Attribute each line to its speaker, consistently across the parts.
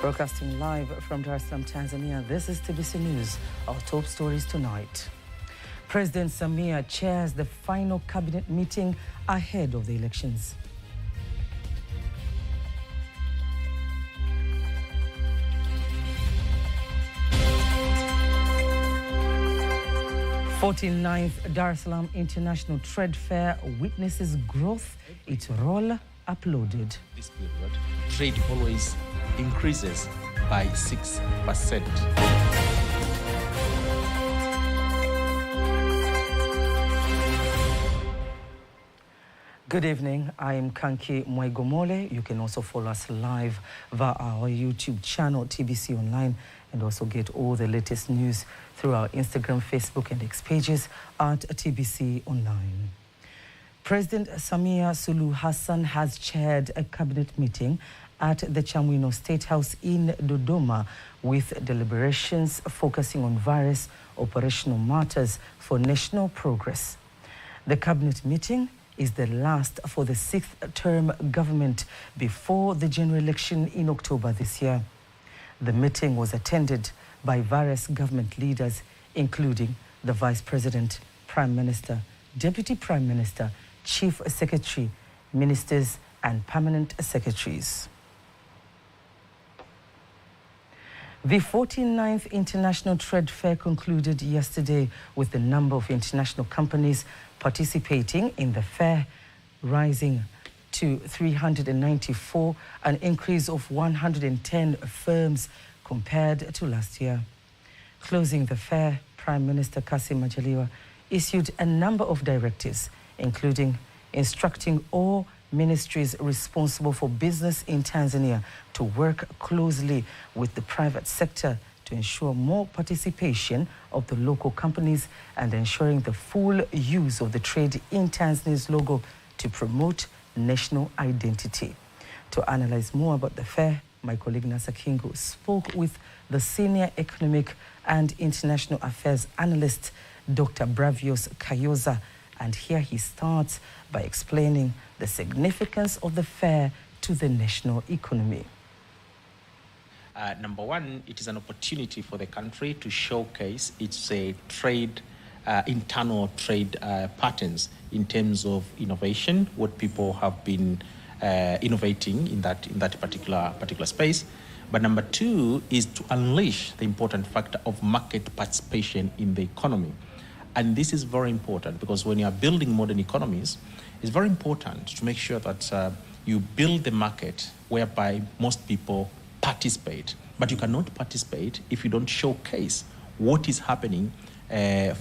Speaker 1: Broadcasting live from Dar es Salaam, Tanzania, this is TBC News. Our top stories tonight. President Samia chairs the final cabinet meeting ahead of the elections. '49th Dar es Salaam International Trade Fair witnesses growth, its role uploaded.
Speaker 2: This period, trade always increases by 6%.
Speaker 1: Good evening, I am Kanki Mwaigomole. You can also follow us live via our YouTube channel, TBC Online, and also get all the latest news through our Instagram, Facebook, and X pages at TBC Online. President Samia Suluhu Hassan has chaired a cabinet meeting at the Chamwino State House in Dodoma with deliberations focusing on various operational matters for national progress. The cabinet meeting is the last for the sixth-term government before the general election in October this year. The meeting was attended by various government leaders, including the Vice President, Prime Minister, Deputy Prime Minister, Chief Secretary, Ministers, and Permanent Secretaries. The 49th International Trade Fair concluded yesterday with the number of international companies participating in the fair rising to 394, an increase of 110 firms compared to last year. Closing the fair, Prime Minister Kassim Majaliwa issued a number of directives, including instructing all ministries responsible for business in Tanzania to work closely with the private sector to ensure more participation of the local companies and ensuring the full use of the Trade in Tanzania's logo to promote national identity. To analyze more about the fair, my colleague Nasa Kingo spoke with the Senior Economic and International Affairs Analyst, Dr. Bravios Kayoza, and here he starts by explaining the significance of the fair to the national economy.
Speaker 2: Number one, it is an opportunity for the country to showcase its internal trade patterns in terms of innovation, what people have been innovating in that particular space. But number two is to unleash the important factor of market participation in the economy. And this is very important because when you are building modern economies, it's very important to make sure that you build the market whereby most people participate. But you cannot participate if you don't showcase what is happening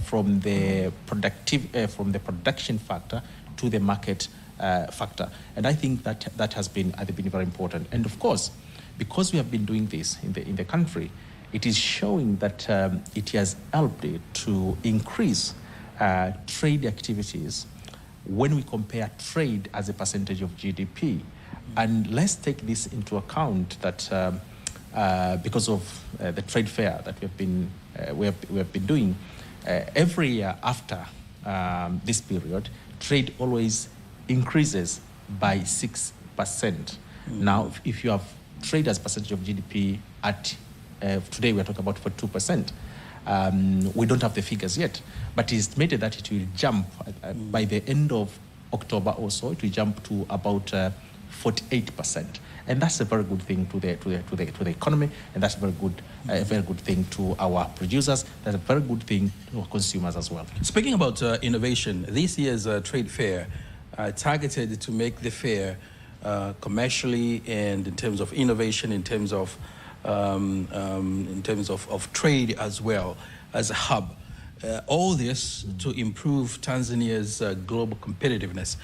Speaker 2: from the production factor to the market factor. And I think that has been very important. And of course, because we have been doing this in the country, it is showing that it has helped to increase trade activities when we compare trade as a percentage of GDP. And let's take this into account that because of the trade fair that we have been doing, every year after this period, trade always increases by 6%. Now, if you have trade as percentage of GDP at today we're talking about 42%. We don't have the figures yet, but it's estimated that it will jump by the end of October also. It will jump to about 48%, and that's a very good thing to the economy, and that's a very good thing to our producers. That's a very good thing to our consumers as well.
Speaker 3: Speaking about innovation, this year's trade fair targeted to make the fair commercially and in terms of innovation, in terms of trade as well as a hub. All this to improve Tanzania's global competitiveness.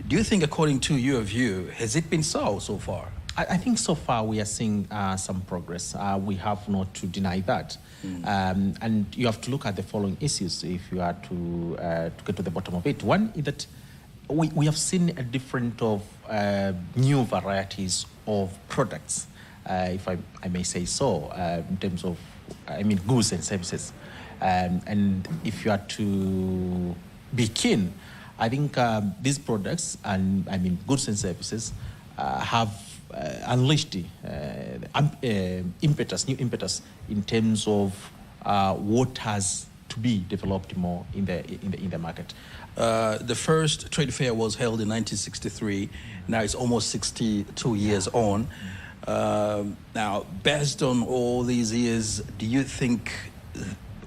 Speaker 3: Do you think, according to your view, has it been so far?
Speaker 2: I think so far we are seeing some progress. We have not to deny that. And you have to look at the following issues if you are to get to the bottom of it. One is that we have seen a different of new varieties of products, if I may say so, in terms of, goods and services. And if you are to be keen, I think these products and goods and services have unleashed impetus, new impetus in terms of what has to be developed more in the market.
Speaker 3: The first trade fair was held in 1963. Now it's almost 62 years on. Now, based on all these years, do you think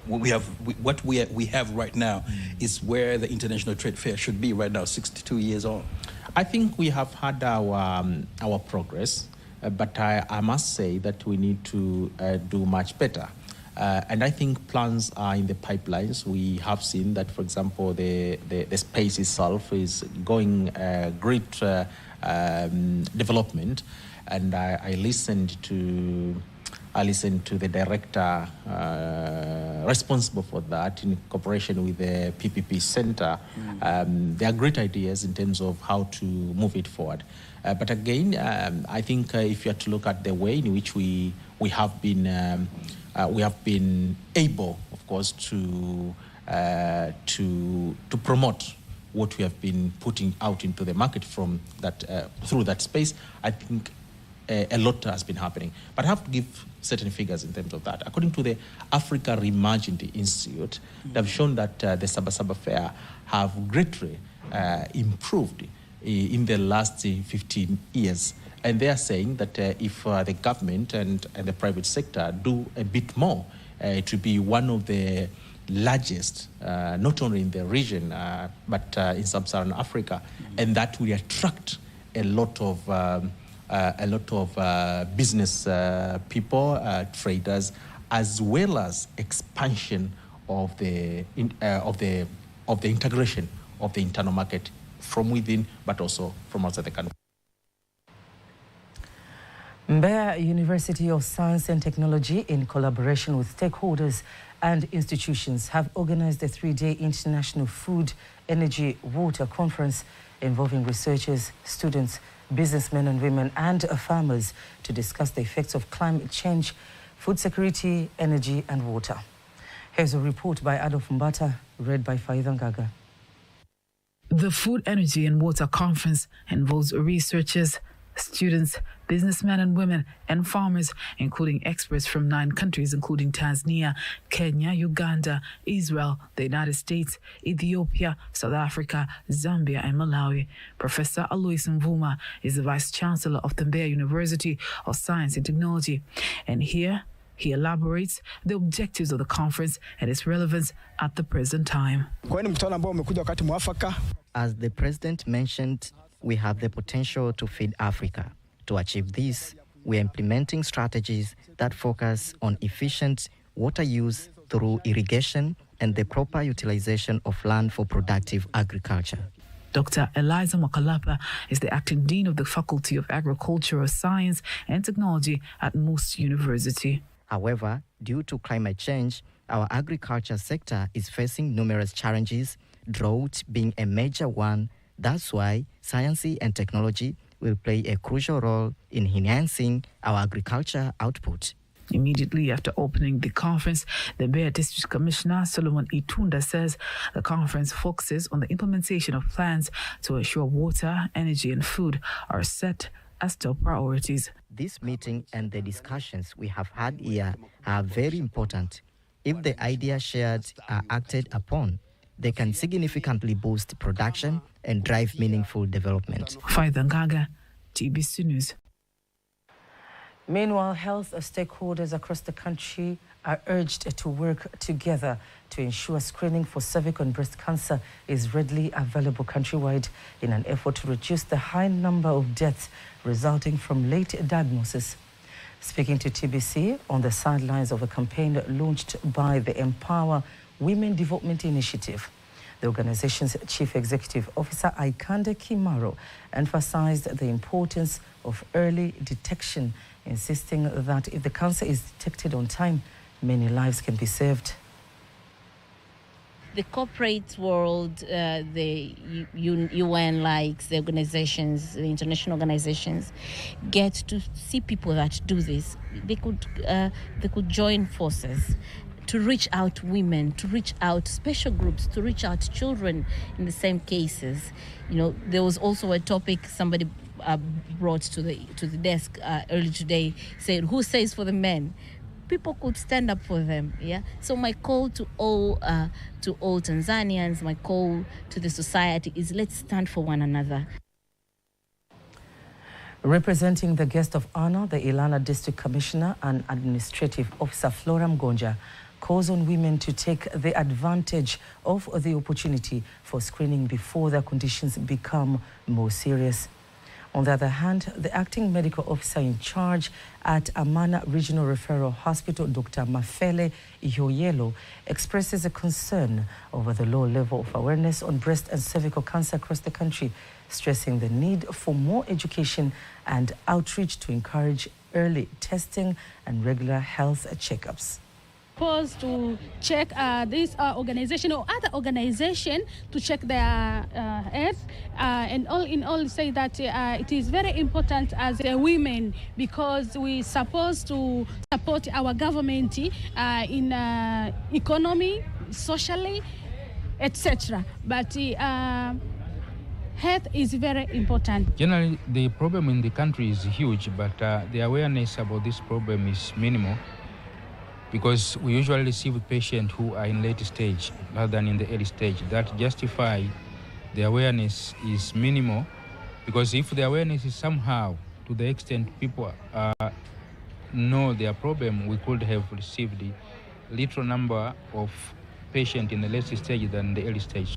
Speaker 3: what we have right now is where the International Trade Fair should be right now, 62 years on?
Speaker 2: I think we have had our progress, but I must say that we need to do much better. And I think plans are in the pipelines. We have seen that, for example, the space itself is going great development. And I listened to the director responsible for that in cooperation with the PPP Center. There are great ideas in terms of how to move it forward. But again, I think if you are to look at the way in which we have been able, of course, to promote what we have been putting out into the market from that through that space, I think a lot has been happening. But I have to give certain figures in terms of that. According to the Africa Reimagined Institute, they've shown that the Sabasaba Fair have greatly improved in the last 15 years. And they are saying that if the government and the private sector do a bit more, it will be one of the largest, not only in the region, but in sub-Saharan Africa. And that will attract a lot of business people, traders, as well as expansion of the integration of the internal market from within, but also from outside the country.
Speaker 1: Mbeya University of Science and Technology, in collaboration with stakeholders and institutions, have organized a 3-day International Food, Energy, Water Conference involving researchers, students, businessmen and women, and farmers to discuss the effects of climate change, food security, energy, and water. Here's a report by Adolf Mbata, read by Faida Ngaga.
Speaker 4: The Food, Energy, and Water Conference involves researchers, students, businessmen and women, and farmers, including experts from 9 countries, including Tanzania, Kenya, Uganda, Israel, the United States, Ethiopia, South Africa, Zambia, and Malawi. Professor Alois Mvuma is the Vice Chancellor of the Mbeya University of Science and Technology. And here, he elaborates the objectives of the conference and its relevance at the present time.
Speaker 5: As the President mentioned, we have the potential to feed Africa. To achieve this, we are implementing strategies that focus on efficient water use through irrigation and the proper utilization of land for productive agriculture.
Speaker 4: Dr. Eliza Makalapa is the acting dean of the Faculty of Agricultural Science and Technology at Moose University.
Speaker 5: However, due to climate change, our agriculture sector is facing numerous challenges, drought being a major one. That's why science and technology will play a crucial role in enhancing our agriculture output.
Speaker 4: Immediately after opening the conference, the Mbeya District Commissioner Solomon Itunda says the conference focuses on the implementation of plans to ensure water, energy, and food are set as top priorities.
Speaker 5: This meeting and the discussions we have had here are very important. If the ideas shared are acted upon, they can significantly boost production and drive meaningful development.
Speaker 4: Faida Ngaga, TBC News.
Speaker 1: Meanwhile, health stakeholders across the country are urged to work together to ensure screening for cervical and breast cancer is readily available countrywide in an effort to reduce the high number of deaths resulting from late diagnosis. Speaking to TBC on the sidelines of a campaign launched by the Empower Women Development Initiative, the organization's Chief Executive Officer, Aikande Kimaro, emphasized the importance of early detection, insisting that if the cancer is detected on time, many lives can be saved.
Speaker 6: The corporate world, the UN likes, the organizations, the international organizations, get to see people that do this. They could join forces to to reach out women, to reach out special groups, to reach out children in the same cases. You know, there was also a topic somebody brought to the desk early today, saying, who says for the men? People could stand up for them, yeah? So my call to all Tanzanians, my call to the society is, let's stand for one another.
Speaker 1: Representing the guest of honor, the Ilala District Commissioner and Administrative Officer Flora Mgonja calls on women to take the advantage of the opportunity for screening before their conditions become more serious. On the other hand, the acting medical officer in charge at Amana Regional Referral Hospital, Dr. Mafele Ihoyelo, expresses a concern over the low level of awareness on breast and cervical cancer across the country, stressing the need for more education and outreach to encourage early testing and regular health checkups.
Speaker 7: Supposed to check this organization or other organization to check their health, and all in all say that it is very important as women, because we supposed to support our government in economy, socially, etc. But health is very important.
Speaker 8: Generally, the problem in the country is huge, but the awareness about this problem is minimal, because we usually receive patients who are in late stage rather than in the early stage. That justify the awareness is minimal, because if the awareness is somehow to the extent people know their problem, we could have received a little number of patients in the late stage than the early stage.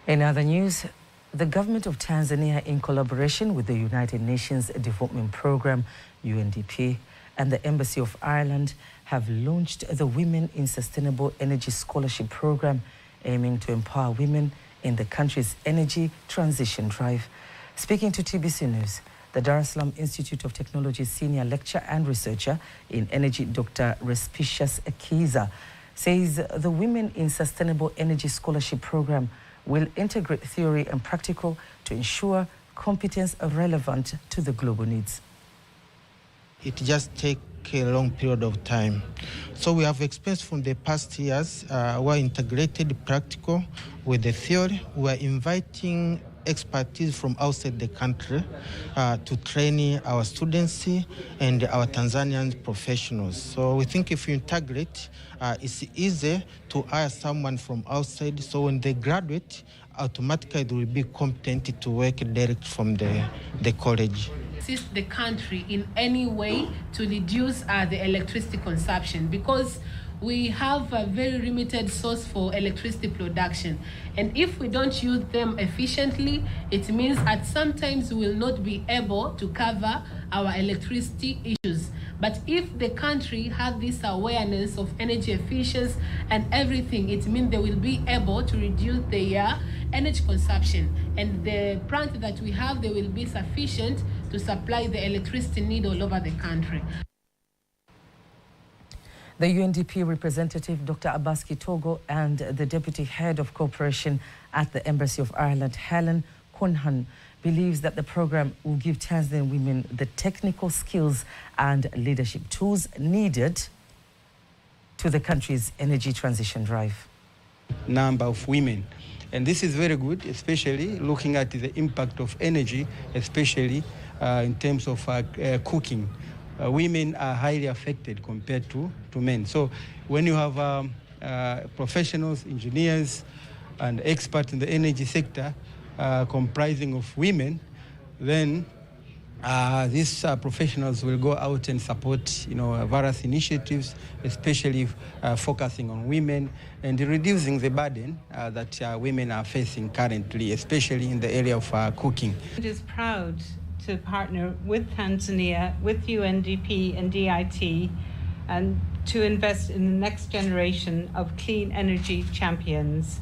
Speaker 1: In other news, the government of Tanzania, in collaboration with the United Nations Development Programme, UNDP, and the Embassy of Ireland, have launched the Women in Sustainable Energy Scholarship Programme, aiming to empower women in the country's energy transition drive. Speaking to TBC News, the Dar es Salaam Institute of Technology Senior Lecturer and Researcher in Energy, Dr. Respicious Akiza, says the Women in Sustainable Energy Scholarship Programme will integrate theory and practical to ensure competence relevant to the global needs.
Speaker 9: It just takes a long period of time. So we have experience from the past years where integrated practical with the theory. We are inviting expertise from outside the country to train our students and our Tanzanian professionals. So we think if you integrate, it's easy to hire someone from outside. So when they graduate, automatically they will be competent to work direct from the college.
Speaker 10: Assist the country in any way to reduce the electricity consumption, because we have a very limited source for electricity production, and if we don't use them efficiently, it means that sometimes we will not be able to cover our electricity issues. But if the country has this awareness of energy efficiency and everything, it means they will be able to reduce their energy consumption, and the plant that we have, they will be sufficient to supply the electricity need all over the country.
Speaker 1: The UNDP representative, Dr. Abbas Kitogo, and the Deputy Head of Cooperation at the Embassy of Ireland, Helen Kunhan, believes that the program will give Tanzanian women the technical skills and leadership tools needed to the country's energy transition drive.
Speaker 11: Number of women. And this is very good, especially looking at the impact of energy, especially in terms of cooking. Women are highly affected compared to men. So when you have professionals, engineers, and experts in the energy sector comprising of women, then these professionals will go out and support, various initiatives, especially focusing on women and reducing the burden that women are facing currently, especially in the area of cooking.
Speaker 12: It is proud to partner with Tanzania, with UNDP and DIT, and to invest in the next generation of clean energy champions.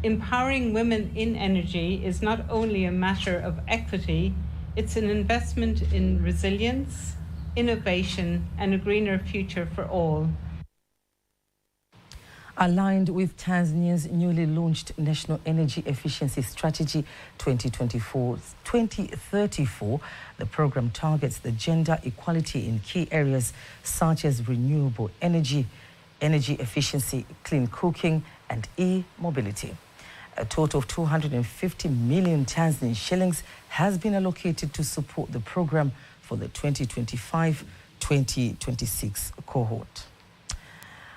Speaker 12: Empowering women in energy is not only a matter of equity, it's an investment in resilience, innovation, and a greener future for all.
Speaker 1: Aligned with Tanzania's newly launched National Energy Efficiency Strategy 2024-2034, the program targets the gender equality in key areas such as renewable energy, energy efficiency, clean cooking, and e-mobility. A total of 250 million Tanzanian shillings has been allocated to support the program for the 2025-2026 cohort.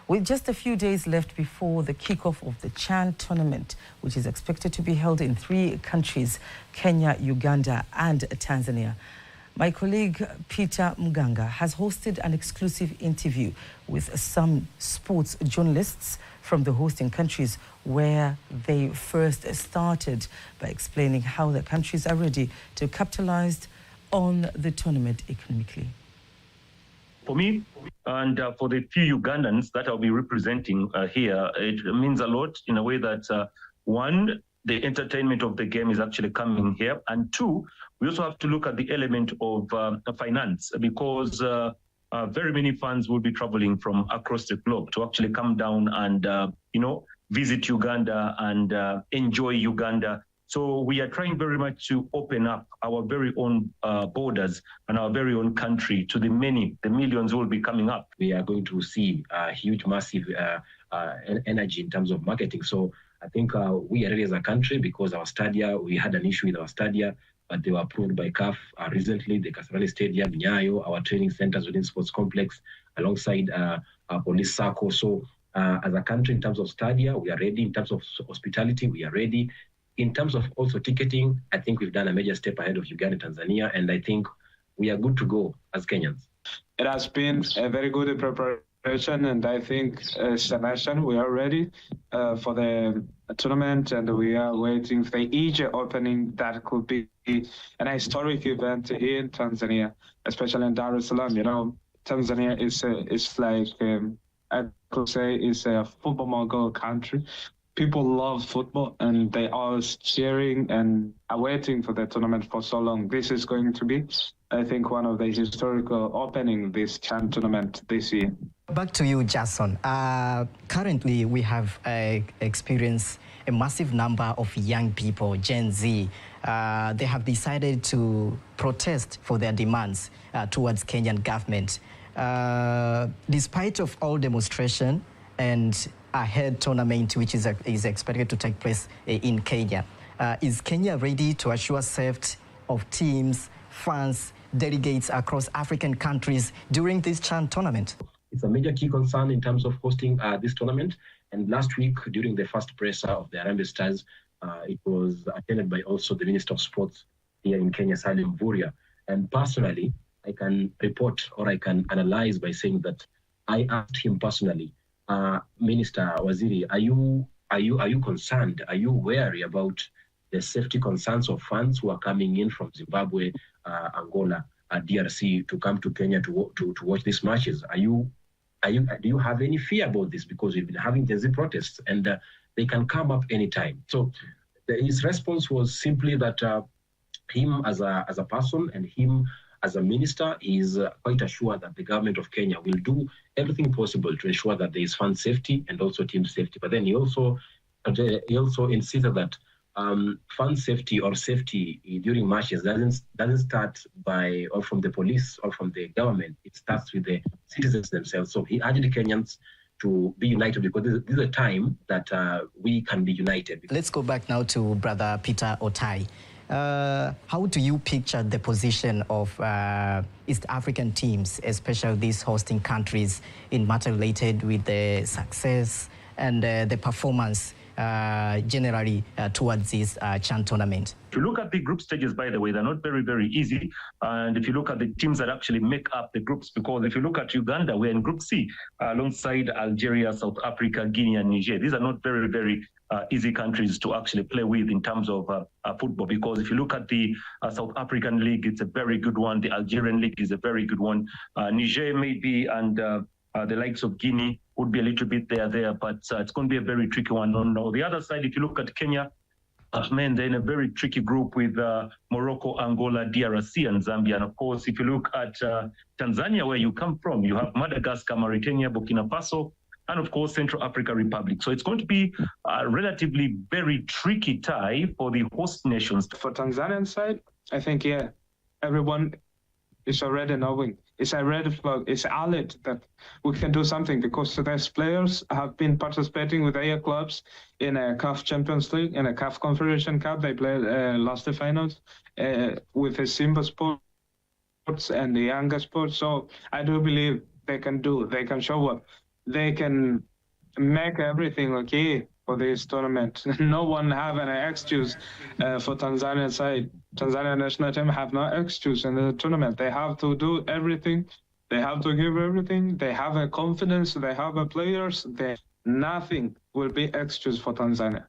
Speaker 1: With just a few days left before the kickoff of the CHAN tournament, which is expected to be held in 3 countries, Kenya, Uganda, and Tanzania, my colleague Peter Muganga has hosted an exclusive interview with some sports journalists from the hosting countries, where they first started by explaining how the countries are ready to capitalize on the tournament economically.
Speaker 13: For me, and for the few Ugandans that I'll be representing here, it means a lot in a way that, one, the entertainment of the game is actually coming here, and 2, we also have to look at the element of finance, because very many fans will be traveling from across the globe to actually come down and, visit Uganda and enjoy Uganda. So we are trying very much to open up our very own borders and our very own country to the millions who will be coming up.
Speaker 14: We are going to see a huge, massive energy in terms of marketing. So I think we are ready as a country, because our stadia, we had an issue with our stadia, but they were approved by CAF recently, the Kasarani Stadium, Nyayo, our training centers within sports complex, alongside our police circle. So as a country, in terms of stadia, we are ready. In terms of hospitality, we are ready. In terms of also ticketing, I think we've done a major step ahead of Uganda and Tanzania, and I think we are good to go as Kenyans.
Speaker 15: It has been a very good preparation, and I think as a nation, we are ready for the tournament, and we are waiting for each opening that could be an historic event in Tanzania, especially in Dar es Salaam. You know, Tanzania is like, I could say, is a football mogul country. People love football, and they are cheering and are waiting for the tournament for so long. This is going to be, I think, one of the historical opening this CHAN tournament this year.
Speaker 5: Back to you, Jason. Currently, we have experienced a massive number of young people, Gen Z. They have decided to protest for their demands towards Kenyan government. Despite of all demonstration and a head tournament which is expected to take place in Kenya, is Kenya ready to assure safety of teams, fans, delegates across African countries during this CHAN tournament?
Speaker 14: It's a major key concern in terms of hosting this tournament. And last week, during the first presser of the Harambee Stars, it was attended by also the Minister of Sports here in Kenya, Salim Mvurya. And personally, I can report, or I can analyze by saying that I asked him personally, Minister Waziri, are you concerned? Are you wary about the safety concerns of fans who are coming in from Zimbabwe, Angola, DRC to come to Kenya to watch these matches? Do you have any fear about this? Because we've been having Gen Z protests, and they can come up anytime. So his response was simply that him as a person and him as a minister is quite assured that the government of Kenya will do everything possible to ensure that there is fan safety and also team safety. But then he also insisted that fan safety or safety during matches doesn't start by or from the police or from the government. It starts with the citizens themselves. So he urged the Kenyans to be united, because this is a time that we can be united.
Speaker 5: Let's go back now to Brother Peter Otai. How do you picture the position of East African teams, especially these hosting countries, in matter related with the success and the performance generally towards this CHAN tournament?
Speaker 13: If you look at the group stages, by the way, they're not very, very easy. And if you look at the teams that actually make up the groups, because if you look at Uganda, we're in Group C, alongside Algeria, South Africa, Guinea, and Niger. These are not very, very easy countries to actually play with in terms of football, because if you look at the South African League, it's a very good one. The Algerian League is a very good one. Niger maybe, and the likes of Guinea would be a little bit there, but it's going to be a very tricky one. On the other side, if you look at Kenya, they're in a very tricky group with Morocco, Angola, DRC, and Zambia. And of course, if you look at Tanzania, where you come from, you have Madagascar, Mauritania, Burkina Faso, and of course Central African Republic. So it's going to be a relatively very tricky tie for the host nations.
Speaker 15: For Tanzanian side, I think, everyone is already knowing. It's a red flag. It's alert that we can do something because these players have been participating with their clubs in a CAF Champions League, in a CAF Confederation Cup. They played last the finals with the Simba Sports and the Yanga Sports. So I do believe they can show up. They can make everything okay for this tournament. No one have an excuse for Tanzania side. Tanzania national team have no excuse in the tournament. They have to do everything. They have to give everything. They have a confidence. They have a players. Nothing will be excuse for Tanzania.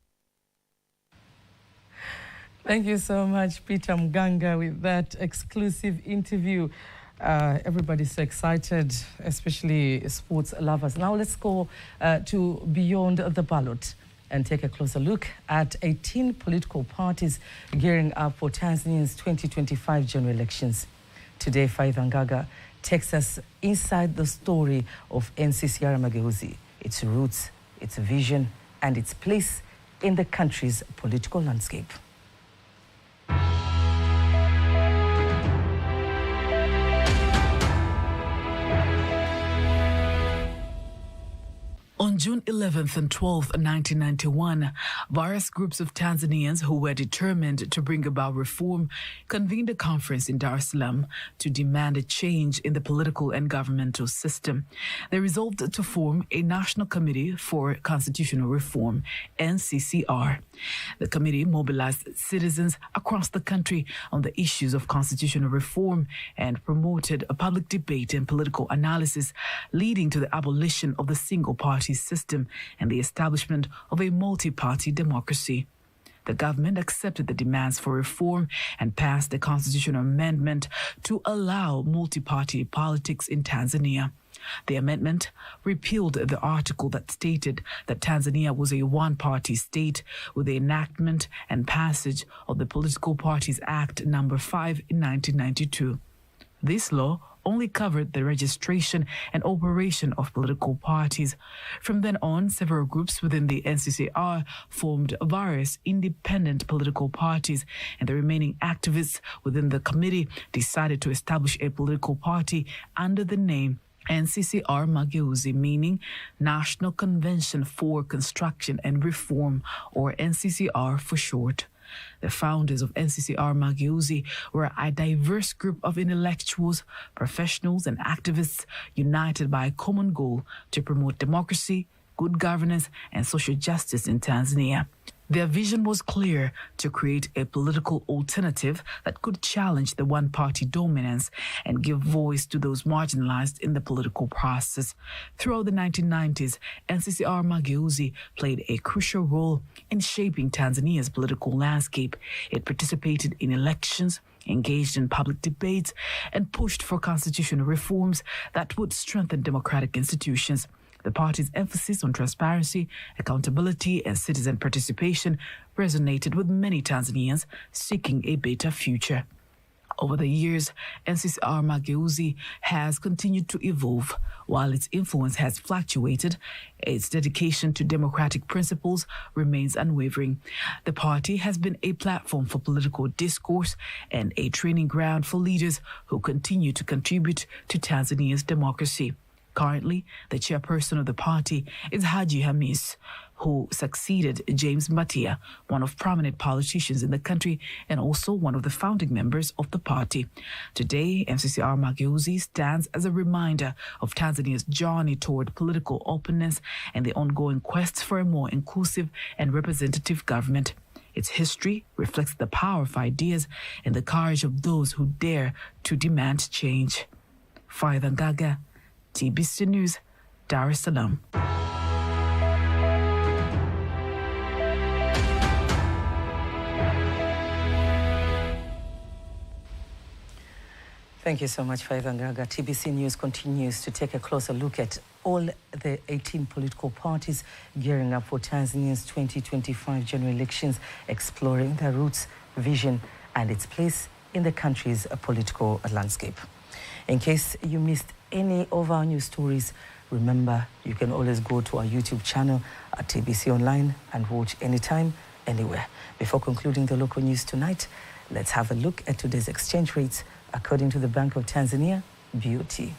Speaker 1: Thank you so much, Peter Mganga, with that exclusive interview. Everybody's so excited, especially sports lovers. Now let's go to Beyond the Ballot and take a closer look at 18 political parties gearing up for Tanzania's 2025 general elections. Today, Faitha Ngaga takes us inside the story of NCCR Mageuzi, its roots, its vision, and its place in the country's political landscape.
Speaker 4: On June 11th and 12th, 1991, various groups of Tanzanians who were determined to bring about reform convened a conference in Dar es Salaam to demand a change in the political and governmental system. They resolved to form a National Committee for Constitutional Reform, NCCR. The committee mobilized citizens across the country on the issues of constitutional reform and promoted a public debate and political analysis, leading to the abolition of the single-party system and the establishment of a multi-party democracy. The government accepted the demands for reform and passed a constitutional amendment to allow multi-party politics in Tanzania. The amendment repealed the article that stated that Tanzania was a one-party state with the enactment and passage of the Political Parties Act No. 5 in 1992. This law only covered the registration and operation of political parties. From then on, several groups within the NCCR formed various independent political parties, and the remaining activists within the committee decided to establish a political party under the name NCCR Mageuzi, meaning National Convention for Construction and Reform, or NCCR for short. The founders of NCCR Mageuzi were a diverse group of intellectuals, professionals, and activists united by a common goal to promote democracy, good governance, and social justice in Tanzania. Their vision was clear: to create a political alternative that could challenge the one-party dominance and give voice to those marginalized in the political process. Throughout the 1990s, NCCR Mageuzi played a crucial role in shaping Tanzania's political landscape. It participated in elections, engaged in public debates, and pushed for constitutional reforms that would strengthen democratic institutions. The party's emphasis on transparency, accountability, and citizen participation resonated with many Tanzanians seeking a better future. Over the years, NCCR Mageuzi has continued to evolve. While its influence has fluctuated, its dedication to democratic principles remains unwavering. The party has been a platform for political discourse and a training ground for leaders who continue to contribute to Tanzania's democracy. Currently, the chairperson of the party is Haji Hamis, who succeeded James Mbatia, one of prominent politicians in the country and also one of the founding members of the party. Today, NCCR Mageuzi stands as a reminder of Tanzania's journey toward political openness and the ongoing quest for a more inclusive and representative government. Its history reflects the power of ideas and the courage of those who dare to demand change. Faitha Ngaga, TBC News, Dar es Salaam.
Speaker 1: Thank you so much, Faitha Ngaga. TBC News continues to take a closer look at all the 18 political parties gearing up for Tanzania's 2025 general elections, exploring their roots, vision, and its place in the country's political landscape. In case you missed any of our news stories, Remember, you can always go to our YouTube channel at TBC Online and watch anytime, anywhere. Before concluding the local news tonight, let's have a look at today's exchange rates according to the Bank of Tanzania, BOT.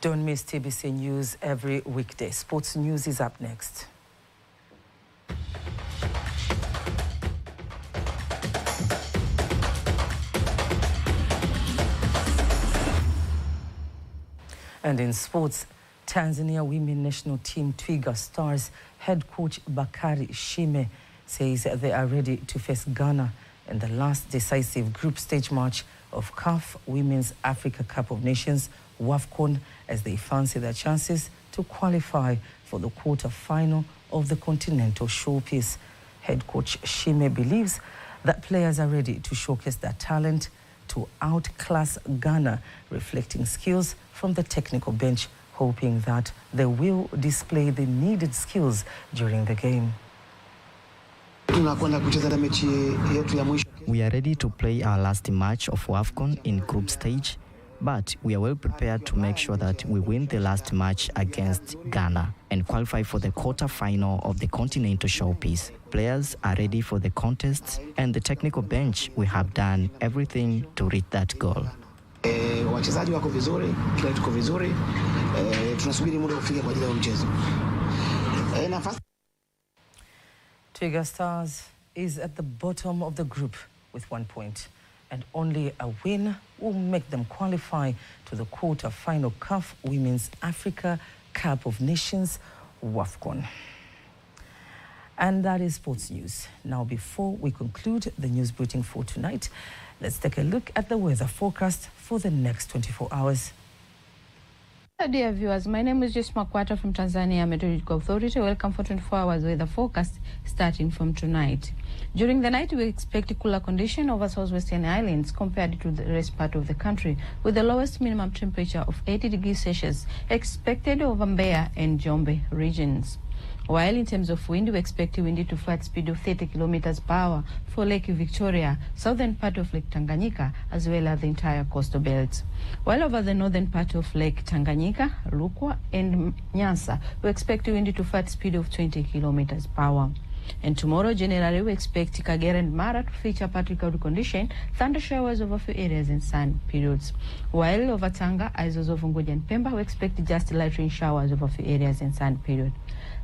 Speaker 1: Don't miss TBC News every weekday. Sports News is up next. And in sports, Tanzania women national team Twiga Stars head coach Bakari Shime says they are ready to face Ghana in the last decisive group stage match of CAF Women's Africa Cup of Nations, WAFCON, as they fancy their chances to qualify for the quarter-final of the Continental Showpiece. Head coach Shime believes that players are ready to showcase their talent to outclass Ghana, reflecting skills from the technical bench, hoping that they will display the needed skills during the game.
Speaker 5: We are ready to play our last match of WAFCON in group stage, but we are well prepared to make sure that we win the last match against Ghana and qualify for the quarter-final of the Continental Showpiece. Players are ready for the contest, and the technical bench, we have done everything to reach that goal.
Speaker 1: Wachezaji wako vizuri, kila tuko vizuri. Tunasubiri muda ufike kwa ajili ya mchezo. Twiga Stars is at the bottom of the group with 1 point, and only a win will make them qualify to the quarter-final CAF Women's Africa Cup of Nations, WAFCON. And that is sports news. Now, before we conclude the news bulletin for tonight, let's take a look at the weather forecast for the next 24 hours.
Speaker 6: Dear viewers, my name is Jess Makwata from Tanzania Meteorological Authority. Welcome for 24 hours weather forecast starting from tonight. During the night, we expect cooler condition over southwestern islands compared to the rest part of the country, with the lowest minimum temperature of 80 degrees Celsius expected over Mbeya and Njombe regions. While in terms of wind, we expect a windy to flat speed of 30 kilometers per hour for Lake Victoria, southern part of Lake Tanganyika, as well as the entire coastal belt. While over the northern part of Lake Tanganyika, Rukwa and Nyasa, we expect a windy to flat speed of 20 kilometers per hour. And tomorrow, generally, we expect Kagera and Mara to feature partly cloudy condition, thunder showers over a few areas and sun periods. While over Tanga, Azores of Unguja and Pemba, we expect just light rain showers over a few areas and sun period.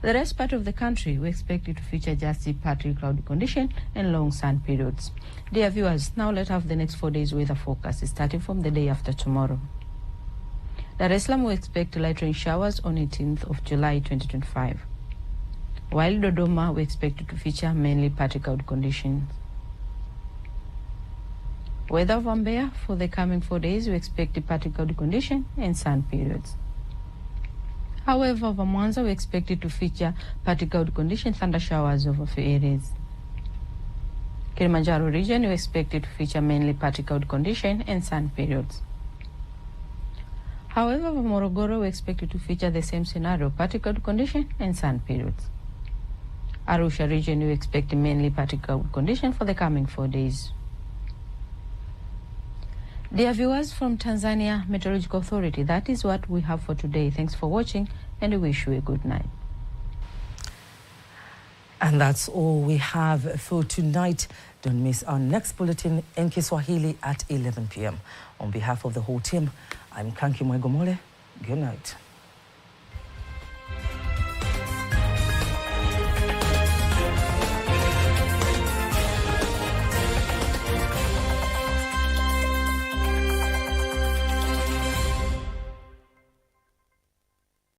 Speaker 6: The rest part of the country, we expect it to feature just partly cloudy condition and long sun periods. Dear viewers, now let's have the next 4 days weather forecast, starting from the day after tomorrow. Dar es Salaam, we expect light rain showers on 18th of July 2025. While Dodoma, we expect it to feature mainly partly cloudy conditions. Weather of Mbeya, for the coming 4 days, we expect a partly cloudy condition and sun periods. However, over Mwanza, we expect it to feature partly cloudy condition, thunder showers over a few areas. Kilimanjaro region, we expect it to feature mainly partly cloudy condition and sun periods. However, over Morogoro, we expect it to feature the same scenario, partly cloudy condition and sun periods. Arusha region, we expect mainly partly cloudy condition for the coming 4 days. Dear viewers from Tanzania Meteorological Authority, that is what we have for today. Thanks for watching, and we wish you a good night.
Speaker 1: And that's all we have for tonight. Don't miss our next bulletin in Kiswahili at 11 p.m. On behalf of the whole team, I'm Kanki Mwegomole. Good night.